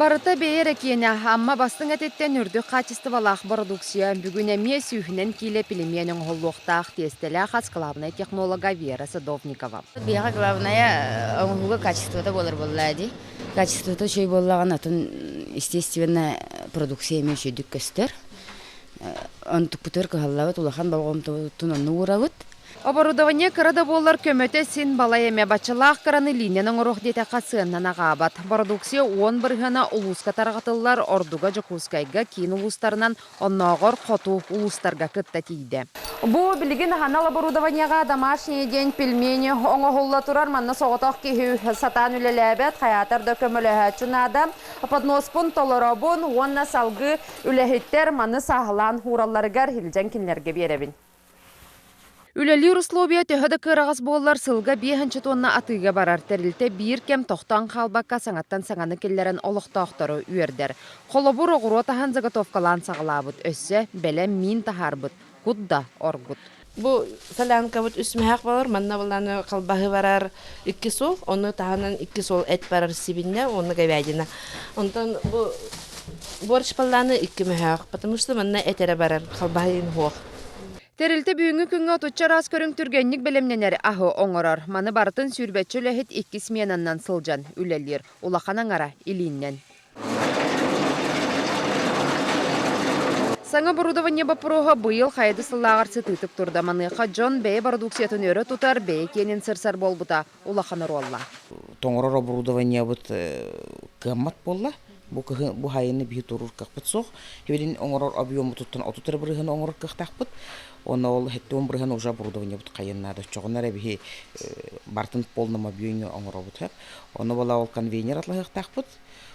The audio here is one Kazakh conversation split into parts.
Барыта бейер екені, амма бастың әтеттен үрді качестволақ продукция бүгін әме сүйінен келе пілеменің ғолуқтақ тестелі қасқылабына технолога Вера Садовникова. Бияға главное, оңғылы качествода болар болады. Качествода шей боллаған атын, естественно, продукция емен шүйдік көстер. Он тұқпытыр кығалауыт, улахан балғым тұн оны ұравыт. Оборудование кырада болар көмөте син балайеме бачылақ кыраны линияның ұруқ дете қасыыннан ағабат. Продукция 10 бірғана улуска тарғатылар ордуга жокускайга кейін улустарынан оннағыр қоту улустарға кытта тейді. Бұл білген ғанал оборудованияға домашний день пельмени оңы ғолла тұрар манна соғытақ кейі сатан үлеләбет, хаятарда көмілі әтчінадам, подноспун толырабун, онна салғы үләхеттер манны сағылан уралларығар хилжен кенлерге беребін. Үлелер условия төһөді кырағыз болар сылға 5 тонна атыға барар тәрілті бір кем тоқтан қалбаққа саңаттан саңаны келлерін олықтақтары үйердер. Қолыбыр оғыру тахан заготовкалан сағылабыд, өссі бәлем мин тахарбыд, құдда оргуд. Бу солянка вот үсмәхәк балар, манна буланы қалбағы барар 2 сол, оны таханан 2 сол әт барар сибинне, оны говядина. Онтан бу борщ баланы 2 мәхәк, потому что манна әтәрі барар қалбағын хоқ. Терилте бүйіңі күнгі отучар аз көрің түргенник білімненер ахы оңырар. Маны барытын сүрбетчі ләхет 2 сменаннан сылжан үлелер. Улақанан ара илиннен. Саңа оборудование бапыруға бұйыл қайды сыллағар сытытып тұрды. Маныға Джон бәй продукциятын өрі тұтар, бәй кенін сырсар бол бұта. Улақанар олла. Тоңырар оборудование бұт гаммат болла. Бу хайыны бихи турур кақпыт соқ. Хевелин оңырар объемы тұттан отутыр бірігін оңырар қақтақпыт. Оны ол хеттен бірігін уже оборудование бұт қайыннады. Чоғынар бихи бартын полным объеме оңырар бұт. Оны бола ол конвейнер атлы қақтақпыт.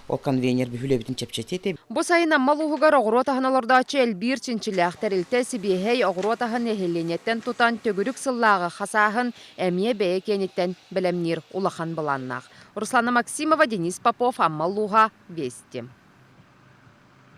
Ол конвейнер бихуле бітін чепчететі. Бұ сайын аммал ұғығар оғыру атағыналарда ачы әлбір чинчілі ақтарілті сібейхей оғыру атағын әхеленеттен тұтан төгірік сыллағы қасағын әмие бәе кенеттен білемнер улахан бұланнақ. Руслана Максимова, Денис Попов, Аммал Луга, Вести.